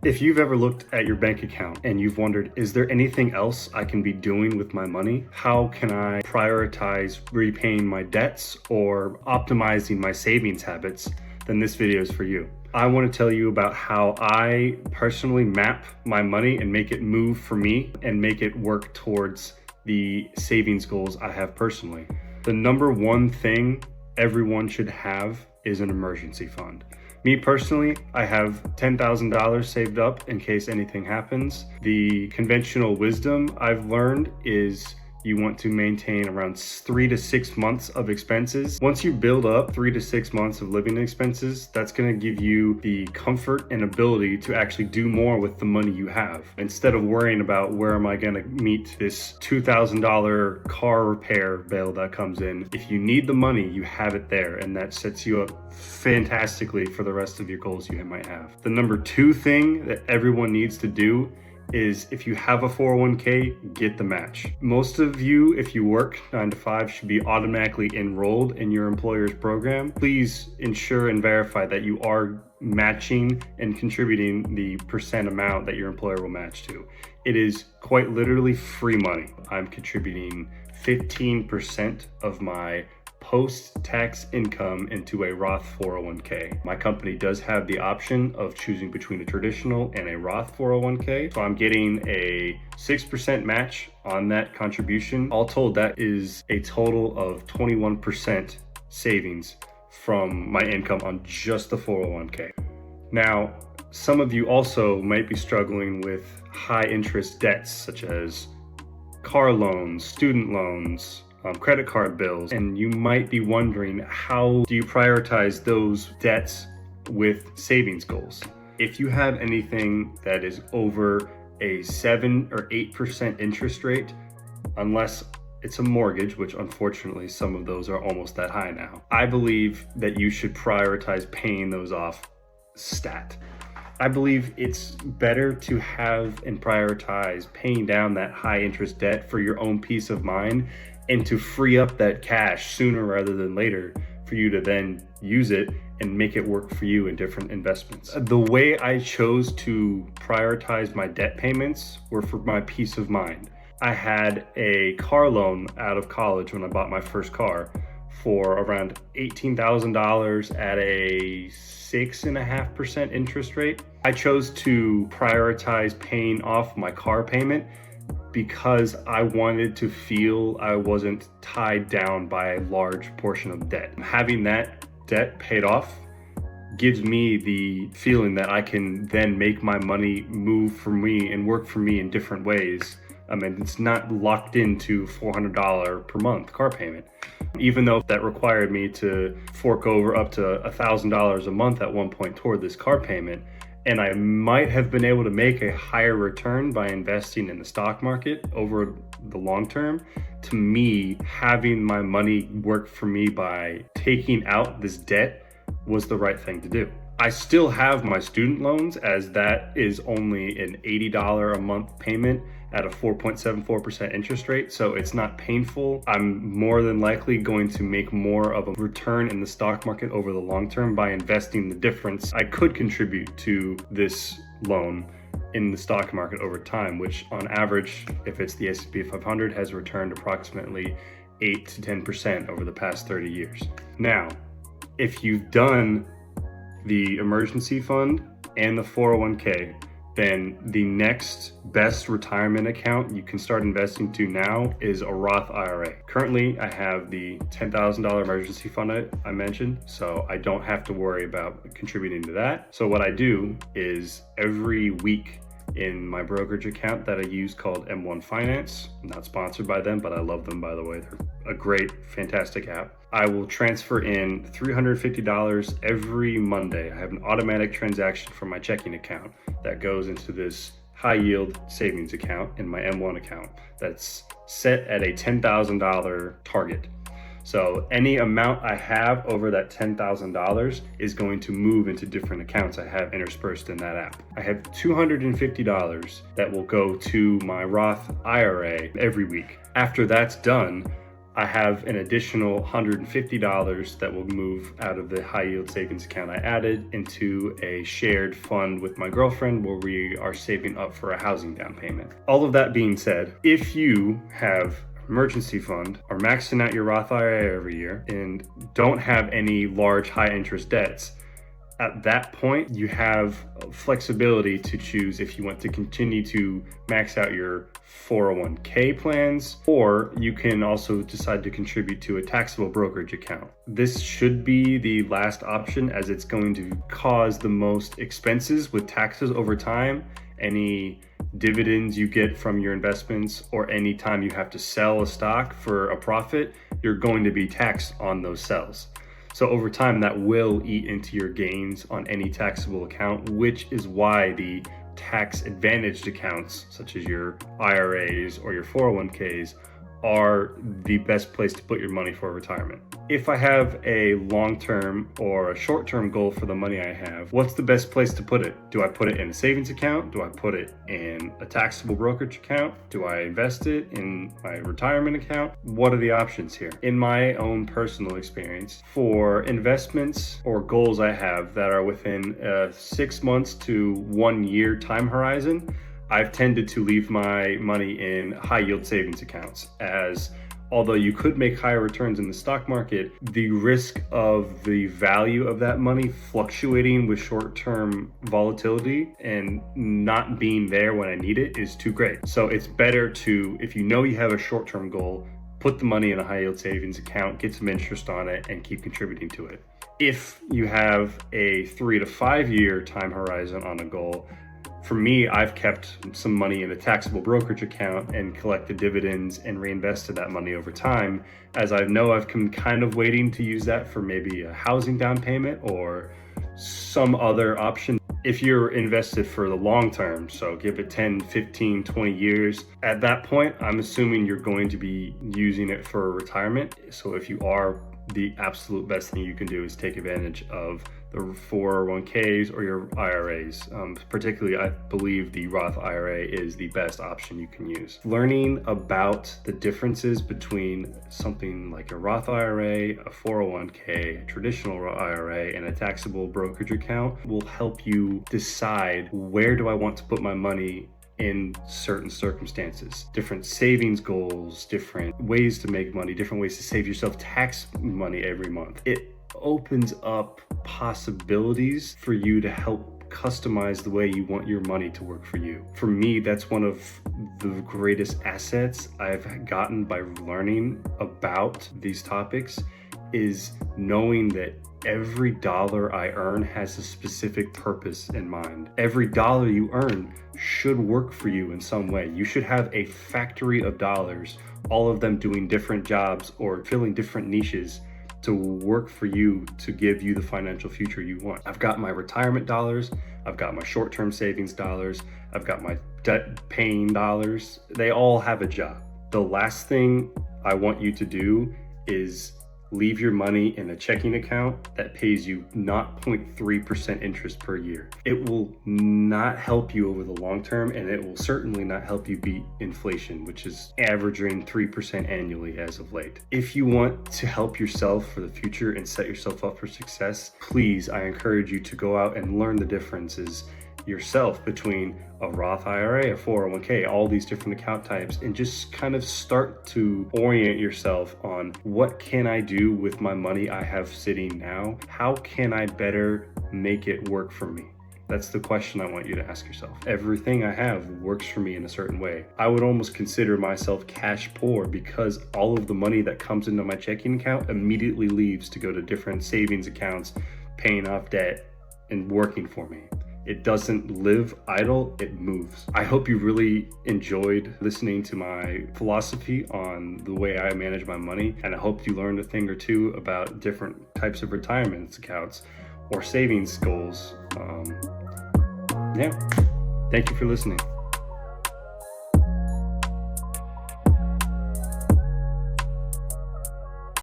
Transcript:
If you've ever looked at your bank account and you've wondered, is there anything else I can be doing with my money? How can I prioritize repaying my debts or optimizing my savings habits? Then this video is for you. I want to tell you about how I personally map my money and make it move for me and make it work towards the savings goals I have personally. The number one thing everyone should have is an emergency fund. Me personally, I have $10,000 saved up in case anything happens. The conventional wisdom I've learned is you want to maintain around 3 to 6 months of expenses. Once you build up 3 to 6 months of living expenses, that's gonna give you the comfort and ability to actually do more with the money you have. Instead of worrying about where am I gonna meet this $2,000 car repair bill that comes in, if you need the money, you have it there, and that sets you up fantastically for the rest of your goals you might have. The number two thing that everyone needs to do is if you have a 401k, get the match. Most of you, if you work 9 to 5, should be automatically enrolled in your employer's program. Please ensure and verify that you are matching and contributing the percent amount that your employer will match to. It is quite literally free money. I'm contributing 15% of my post-tax income into a Roth 401k. My company does have the option of choosing between a traditional and a Roth 401k. So I'm getting a 6% match on that contribution. All told, that is a total of 21% savings from my income on just the 401k. Now, some of you also might be struggling with high interest debts such as car loans, student loans, credit card bills, and you might be wondering, how do you prioritize those debts with savings goals? If you have anything that is over a 7 or 8% interest rate, unless it's a mortgage, which unfortunately some of those are almost that high now, I believe that you should prioritize paying those off stat. I believe it's better to have and prioritize paying down that high interest debt for your own peace of mind and to free up that cash sooner rather than later for you to then use it and make it work for you in different investments. The way I chose to prioritize my debt payments were for my peace of mind. I had a car loan out of college when I bought my first car for around $18,000 at a 6.5% interest rate. I chose to prioritize paying off my car payment because I wanted to feel I wasn't tied down by a large portion of debt. Having that debt paid off gives me the feeling that I can then make my money move for me and work for me in different ways. I mean, it's not locked into $400 per month car payment. Even though that required me to fork over up to $1,000 a month at one point toward this car payment, and I might have been able to make a higher return by investing in the stock market over the long term, to me, having my money work for me by taking out this debt was the right thing to do. I still have my student loans, as that is only an $80 a month payment at a 4.74% interest rate, so it's not painful. I'm more than likely going to make more of a return in the stock market over the long term by investing the difference I could contribute to this loan in the stock market over time, which on average, if it's the S&P 500, has returned approximately 8 to 10% over the past 30 years. Now, if you've done the emergency fund and the 401k, then the next best retirement account you can start investing to now is a Roth IRA. Currently, I have the $10,000 emergency fund I mentioned, so I don't have to worry about contributing to that. So what I do is every week in my brokerage account that I use called M1 Finance, I'm not sponsored by them, but I love them, by the way. They're a great, fantastic app. I will transfer in $350 every Monday. I have an automatic transaction from my checking account that goes into this high yield savings account in my M1 account that's set at a $10,000 target. So any amount I have over that $10,000 is going to move into different accounts I have interspersed in that app. I have $250 that will go to my Roth IRA every week. After that's done, I have an additional $150 that will move out of the high yield savings account I added into a shared fund with my girlfriend where we are saving up for a housing down payment. All of that being said, if you have emergency fund, are maxing out your Roth IRA every year, and don't have any large high interest debts, at that point you have flexibility to choose if you want to continue to max out your 401k plans, or you can also decide to contribute to a taxable brokerage account. This should be the last option, as it's going to cause the most expenses with taxes over time. Any dividends you get from your investments, or any time you have to sell a stock for a profit, you're going to be taxed on those sales. So over time, that will eat into your gains on any taxable account, which is why the tax advantaged accounts, such as your IRAs or your 401ks, are the best place to put your money for retirement. If I have a long-term or a short-term goal for the money I have, what's the best place to put it? Do I put it in a savings account? Do I put it in a taxable brokerage account? Do I invest it in my retirement account? What are the options here? In my own personal experience, for investments or goals I have that are within a 6 months to 1 year time horizon, I've tended to leave my money in high yield savings accounts, as although you could make higher returns in the stock market, the risk of the value of that money fluctuating with short-term volatility and not being there when I need it is too great. So it's better to, if you know you have a short-term goal, put the money in a high yield savings account, get some interest on it, and keep contributing to it. If you have a 3 to 5 year time horizon on a goal, for me, I've kept some money in a taxable brokerage account and collected dividends and reinvested that money over time, as I know I've been kind of waiting to use that for maybe a housing down payment or some other option. If you're invested for the long term, so give it 10, 15, 20 years, at that point, I'm assuming you're going to be using it for retirement. So if you are, the absolute best thing you can do is take advantage of the 401ks or your IRAs. Particularly, I believe the Roth IRA is the best option you can use. Learning about the differences between something like a Roth IRA, a 401k, a traditional IRA, and a taxable brokerage account will help you decide, where do I want to put my money in certain circumstances. Different savings goals, different ways to make money, different ways to save yourself tax money every month. It opens up possibilities for you to help customize the way you want your money to work for you. For me, that's one of the greatest assets I've gotten by learning about these topics, is knowing that every dollar I earn has a specific purpose in mind. Every dollar you earn should work for you in some way. You should have a factory of dollars, all of them doing different jobs or filling different niches to work for you to give you the financial future you want. I've got my retirement dollars, I've got my short-term savings dollars, I've got my debt paying dollars. They all have a job. The last thing I want you to do is leave your money in a checking account that pays you 0.3% interest per year. It will not help you over the long term, and it will certainly not help you beat inflation, which is averaging 3% annually as of late. If you want to help yourself for the future and set yourself up for success, please, I encourage you to go out and learn the differences yourself between a Roth IRA, a 401k, all these different account types, and just kind of start to orient yourself on, what can I do with my money I have sitting now? How can I better make it work for me? That's the question I want you to ask yourself. Everything I have works for me in a certain way. I would almost consider myself cash poor, because all of the money that comes into my checking account immediately leaves to go to different savings accounts, paying off debt and working for me. It doesn't live idle, it moves. I hope you really enjoyed listening to my philosophy on the way I manage my money, and I hope you learned a thing or two about different types of retirement accounts or savings goals. Thank you for listening.